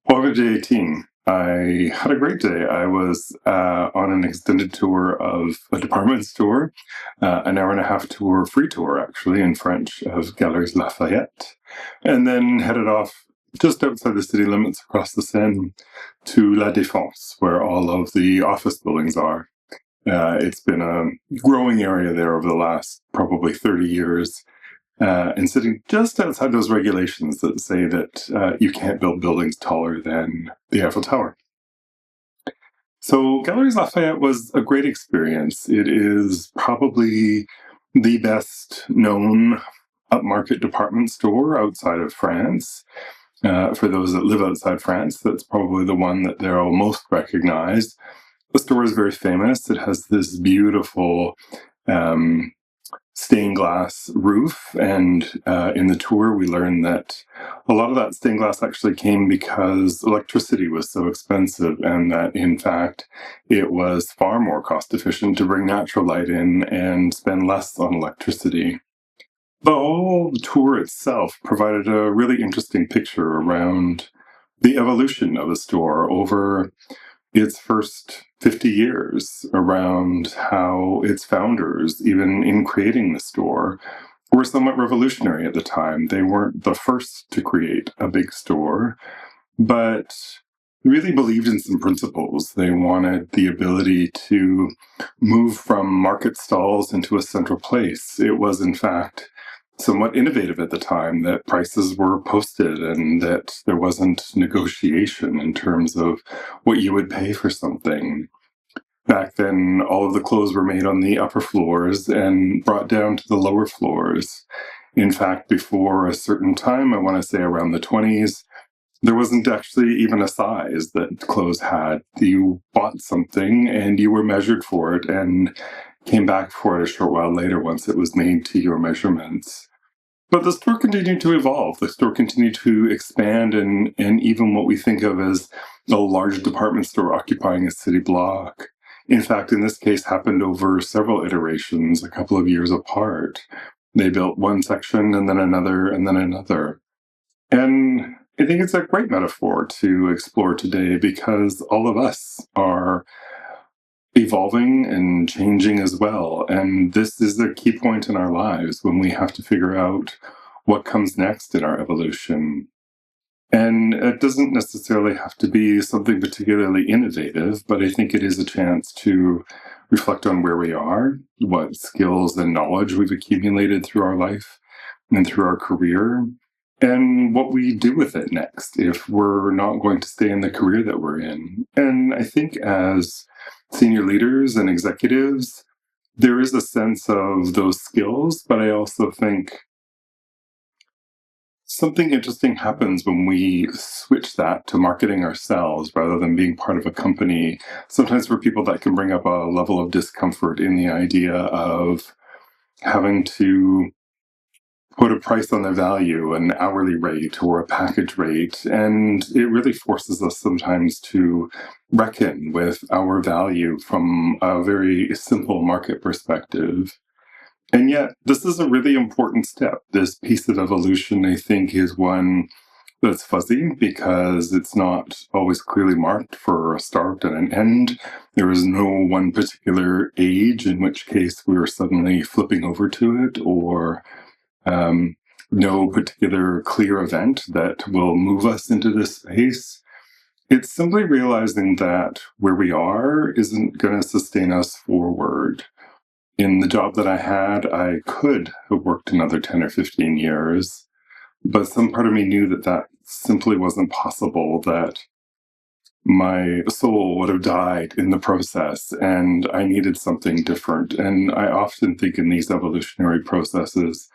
Over day 18, I had a great day. I was on an extended tour of a department store, an hour and a half tour, free tour actually, in French, of Galeries Lafayette, and then headed off just outside the city limits across the Seine to La Défense, where all of the office buildings are. It's been a growing area there over the last probably 30 years, and sitting just outside those regulations that say that you can't build buildings taller than the Eiffel Tower. So, Galeries Lafayette was a great experience. It is probably the best known upmarket department store outside of France. For those that live outside France, that's probably the one that they'll most recognize. The store is very famous. It has this beautiful um, stained glass roof. And in the tour, we learned that a lot of that stained glass actually came because electricity was so expensive, and that in fact, it was far more cost efficient to bring natural light in and spend less on electricity. The whole tour itself provided a really interesting picture around the evolution of the store over its first 50 years, around how its founders, even in creating the store, were somewhat revolutionary at the time. They weren't the first to create a big store, but really believed in some principles. They wanted the ability to move from market stalls into a central place. It was, in fact, somewhat innovative at the time that prices were posted and that there wasn't negotiation in terms of what you would pay for something. Back then, all of the clothes were made on the upper floors and brought down to the lower floors. In fact, before a certain time, I want to say around the 20s, there wasn't actually even a size that clothes had. You bought something and you were measured for it and came back for it a short while later once it was made to your measurements. But the store continued to evolve. The store continued to expand, and even what we think of as a large department store occupying a city block. In fact, in this case, happened over several iterations, a couple of years apart. They built one section and then another and then another. And I think it's a great metaphor to explore today because all of us are evolving and changing as well. And this is a key point in our lives when we have to figure out what comes next in our evolution. And it doesn't necessarily have to be something particularly innovative, but I think it is a chance to reflect on where we are, what skills and knowledge we've accumulated through our life and through our career, and what we do with it next if we're not going to stay in the career that we're in. And I think as senior leaders and executives, there is a sense of those skills, but I also think something interesting happens when we switch that to marketing ourselves rather than being part of a company. Sometimes for people that can bring up a level of discomfort in the idea of having to put a price on their value, an hourly rate or a package rate. And it really forces us sometimes to reckon with our value from a very simple market perspective. And yet, this is a really important step. This piece of evolution, I think, is one that's fuzzy because it's not always clearly marked for a start and an end. There is no one particular age in which case we are suddenly flipping over to it, or um, no particular clear event that will move us into this space. It's simply realizing that where we are isn't going to sustain us forward. In the job that I had, I could have worked another 10 or 15 years, but some part of me knew that that simply wasn't possible, that my soul would have died in the process, and I needed something different. And I often think in these evolutionary processes,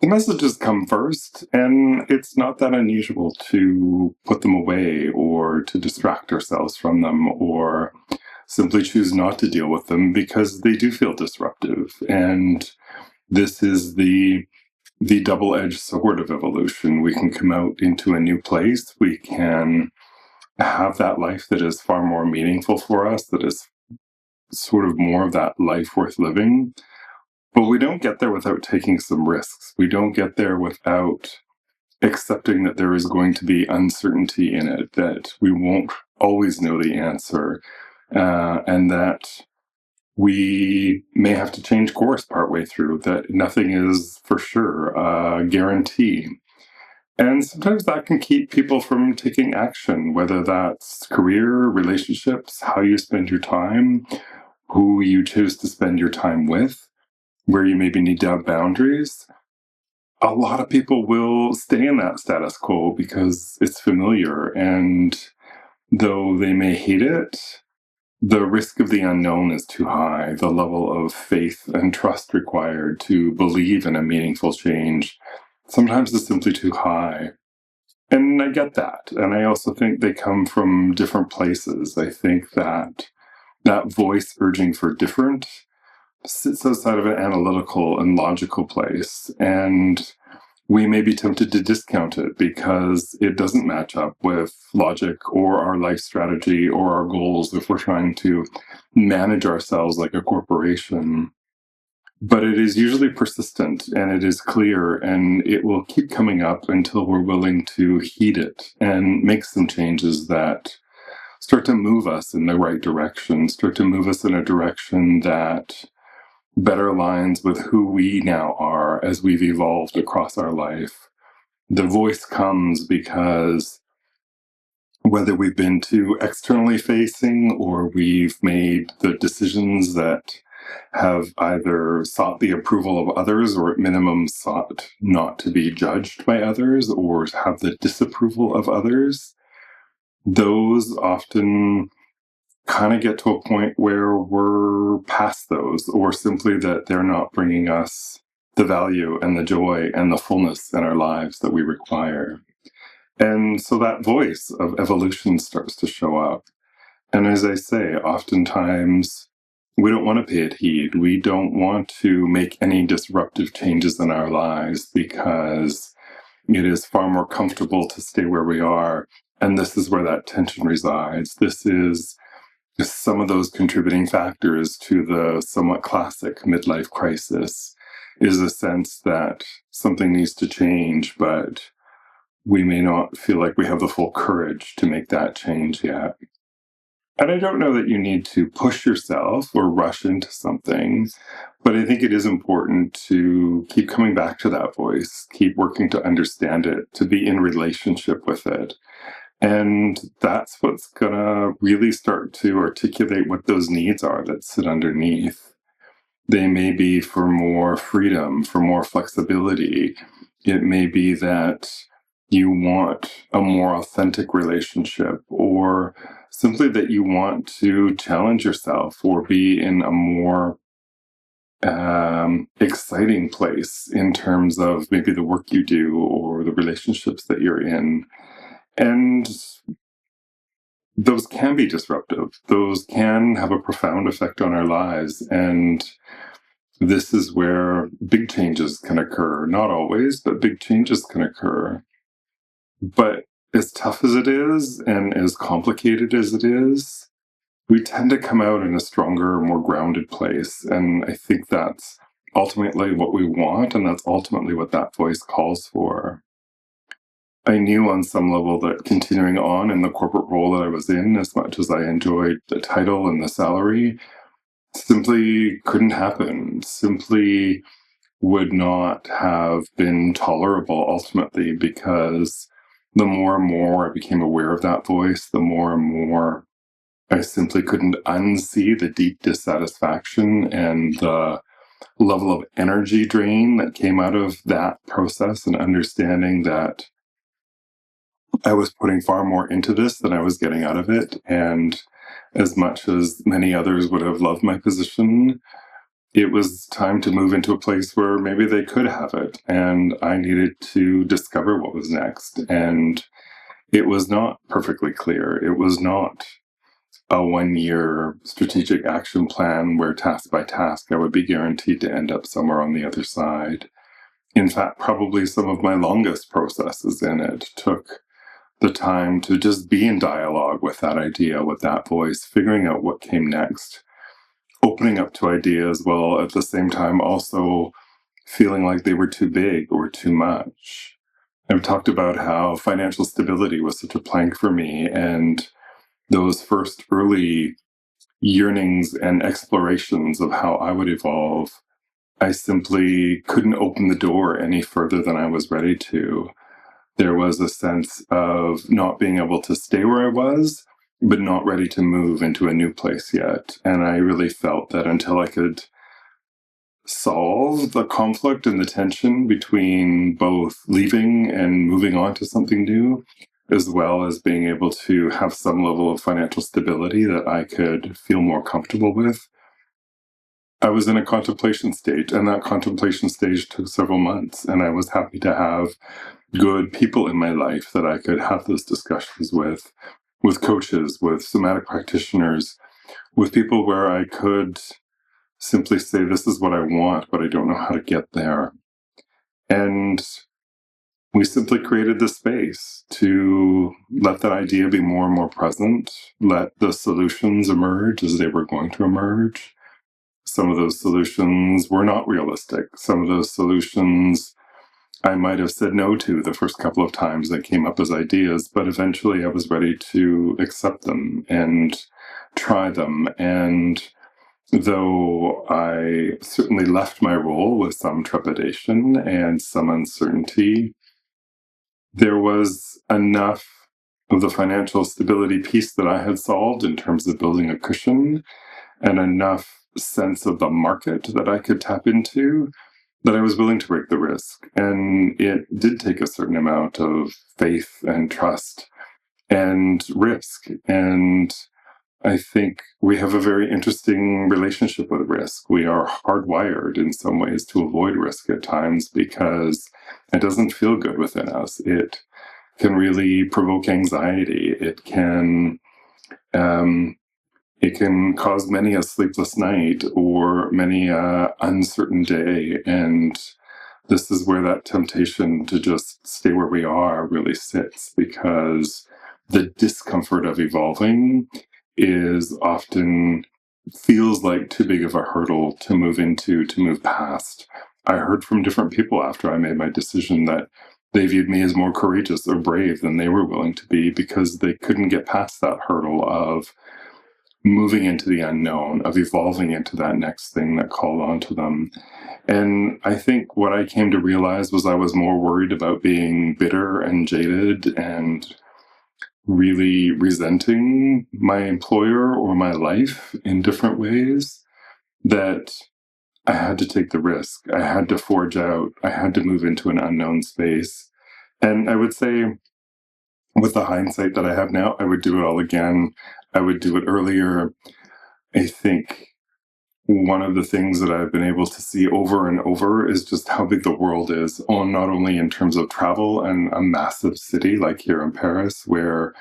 the messages come first, and it's not that unusual to put them away or to distract ourselves from them or simply choose not to deal with them because they do feel disruptive. And this is the double-edged sword of evolution. We can come out into a new place. We can have that life that is far more meaningful for us, that is sort of more of that life worth living. But we don't get there without taking some risks. We don't get there without accepting that there is going to be uncertainty in it, that we won't always know the answer, and that we may have to change course partway through, that nothing is for sure a guarantee. And sometimes that can keep people from taking action, whether that's career, relationships, how you spend your time, who you choose to spend your time with, where you maybe need to have boundaries. A lot of people will stay in that status quo because it's familiar. And though they may hate it, the risk of the unknown is too high. The level of faith and trust required to believe in a meaningful change sometimes is simply too high. And I get that. And I also think they come from different places. I think that that voice urging for different sits outside of an analytical and logical place. And we may be tempted to discount it because it doesn't match up with logic or our life strategy or our goals if we're trying to manage ourselves like a corporation. But it is usually persistent and it is clear, and it will keep coming up until we're willing to heed it and make some changes that start to move us in the right direction, start to move us in a direction that better aligns with who we now are as we've evolved across our life. The voice comes because whether we've been too externally facing or we've made the decisions that have either sought the approval of others or at minimum sought not to be judged by others or have the disapproval of others, those often kind of get to a point where we're past those, or simply that they're not bringing us the value and the joy and the fullness in our lives that we require. And so that voice of evolution starts to show up. And as I say, oftentimes we don't want to pay it heed. We don't want to make any disruptive changes in our lives because it is far more comfortable to stay where we are. And this is where that tension resides. This is some of those contributing factors to the somewhat classic midlife crisis, is a sense that something needs to change, but we may not feel like we have the full courage to make that change yet. And I don't know that you need to push yourself or rush into something, but I think it is important to keep coming back to that voice, keep working to understand it, to be in relationship with it. And that's what's going to really start to articulate what those needs are that sit underneath. They may be for more freedom, for more flexibility. It may be that you want a more authentic relationship, or simply that you want to challenge yourself or be in a more exciting place in terms of maybe the work you do or the relationships that you're in. And those can be disruptive. Those can have a profound effect on our lives. And this is where big changes can occur. Not always, but big changes can occur. But as tough as it is and as complicated as it is, we tend to come out in a stronger, more grounded place. And I think that's ultimately what we want. And that's ultimately what that voice calls for. I knew on some level that continuing on in the corporate role that I was in, as much as I enjoyed the title and the salary, simply couldn't happen, simply would not have been tolerable ultimately, because the more and more I became aware of that voice, the more and more I simply couldn't unsee the deep dissatisfaction and the level of energy drain that came out of that process, and understanding that I was putting far more into this than I was getting out of it. And as much as many others would have loved my position, it was time to move into a place where maybe they could have it. And I needed to discover what was next. And it was not perfectly clear. It was not a 1 year strategic action plan where task by task I would be guaranteed to end up somewhere on the other side. In fact, probably some of my longest processes in it took the time to just be in dialogue with that idea, with that voice, figuring out what came next, opening up to ideas while at the same time also feeling like they were too big or too much. I've talked about how financial stability was such a plank for me, and those first early yearnings and explorations of how I would evolve, I simply couldn't open the door any further than I was ready to. There was a sense of not being able to stay where I was, but not ready to move into a new place yet. And I really felt that until I could solve the conflict and the tension between both leaving and moving on to something new, as well as being able to have some level of financial stability that I could feel more comfortable with, I was in a contemplation stage, and that contemplation stage took several months. And I was happy to have good people in my life that I could have those discussions with coaches, with somatic practitioners, with people where I could simply say, this is what I want, but I don't know how to get there. And we simply created the space to let that idea be more and more present, let the solutions emerge as they were going to emerge. Some of those solutions were not realistic. Some of those solutions I might have said no to the first couple of times they came up as ideas, but eventually I was ready to accept them and try them. And though I certainly left my role with some trepidation and some uncertainty, there was enough of the financial stability piece that I had solved in terms of building a cushion and enough sense of the market that I could tap into that I was willing to break the risk. And it did take a certain amount of faith and trust and risk. And I think we have a very interesting relationship with risk. We are hardwired in some ways to avoid risk at times because it doesn't feel good within us. It can really provoke anxiety. It can cause many a sleepless night or many a uncertain day. And this is where that temptation to just stay where we are really sits, because the discomfort of evolving is often feels like too big of a hurdle to move into, to move past. I heard from different people after I made my decision that they viewed me as more courageous or brave than they were willing to be because they couldn't get past that hurdle of moving into the unknown, of evolving into that next thing that called onto them. And I think what I came to realize was I was more worried about being bitter and jaded and really resenting my employer or my life in different ways, that I had to take the risk. I had to forge out. I had to move into an unknown space. And I would say, with the hindsight that I have now, I would do it all again. I would do it earlier. I think one of the things that I've been able to see over and over is just how big the world is, on not only in terms of travel and a massive city like here in Paris, where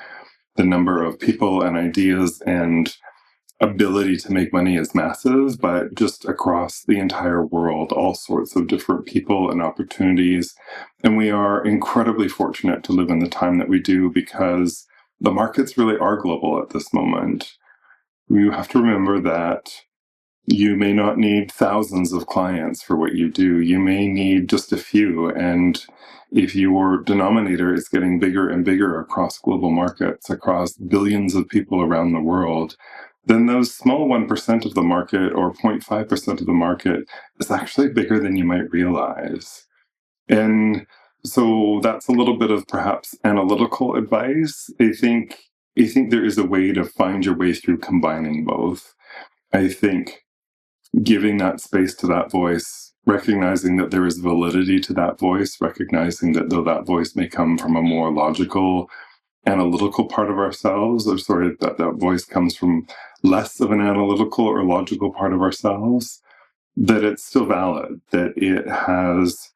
the number of people and ideas and ability to make money is massive, but just across the entire world, all sorts of different people and opportunities. And we are incredibly fortunate to live in the time that we do because the markets really are global at this moment. You have to remember that you may not need thousands of clients for what you do. You may need just a few. And if your denominator is getting bigger and bigger across global markets, across billions of people around the world, then those small 1% of the market or 0.5% of the market is actually bigger than you might realize. And so that's a little bit of perhaps analytical advice. I think there is a way to find your way through combining both. I think giving that space to that voice, recognizing that there is validity to that voice, recognizing that though that voice may come from a more logical, analytical part of ourselves, or sorry, that voice comes from less of an analytical or logical part of ourselves, that it's still valid, that it has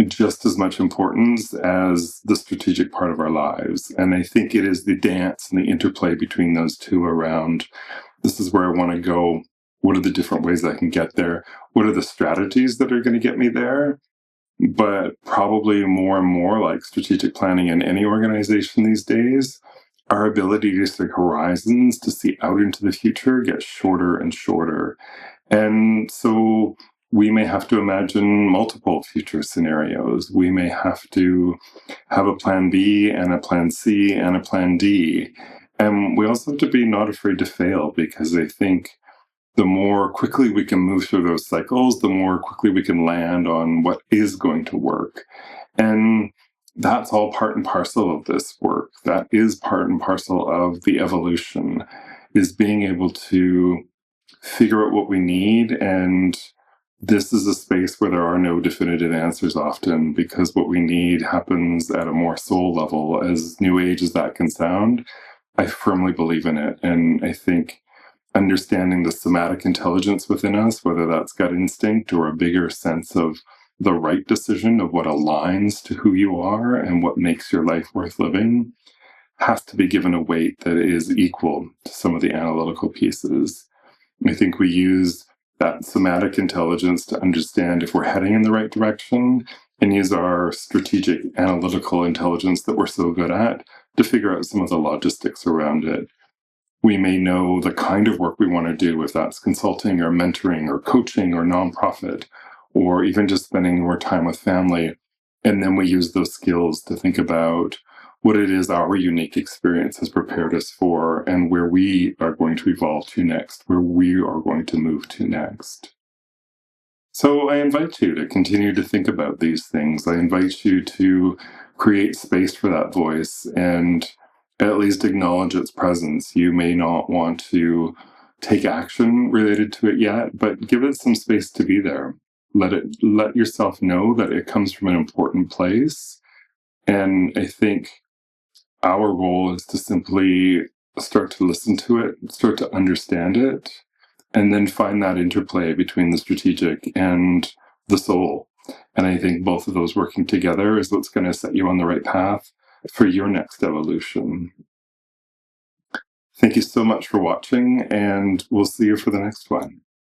just as much importance as the strategic part of our lives. And I think it is the dance and the interplay between those two around, this is where I want to go. What are the different ways I can get there? What are the strategies that are going to get me there? But probably more and more, like strategic planning in any organization these days, our ability to see horizons, to see out into the future, gets shorter and shorter. And so we may have to imagine multiple future scenarios. We may have to have a plan B and a plan C and a plan D. And we also have to be not afraid to fail, because I think the more quickly we can move through those cycles, the more quickly we can land on what is going to work. And that's all part and parcel of this work. That is part and parcel of the evolution, is being able to figure out what we need. And this is a space where there are no definitive answers often, because what we need happens at a more soul level. As new age as that can sound, I firmly believe in it. And I think understanding the somatic intelligence within us, whether that's gut instinct or a bigger sense of the right decision of what aligns to who you are and what makes your life worth living, has to be given a weight that is equal to some of the analytical pieces. I think we use that somatic intelligence to understand if we're heading in the right direction, and use our strategic analytical intelligence that we're so good at to figure out some of the logistics around it. We may know the kind of work we want to do, if that's consulting or mentoring or coaching or nonprofit, or even just spending more time with family. And then we use those skills to think about what it is our unique experience has prepared us for, and where we are going to evolve to next, where we are going to move to next. So I invite you to continue to think about these things. I invite you to create space for that voice and at least acknowledge its presence. You may not want to take action related to it yet, but give it some space to be there. Let yourself know that it comes from an important place. And I think our role is to simply start to listen to it, start to understand it, and then find that interplay between the strategic and the soul. And I think both of those working together is what's going to set you on the right path for your next evolution. Thank you so much for watching, and we'll see you for the next one.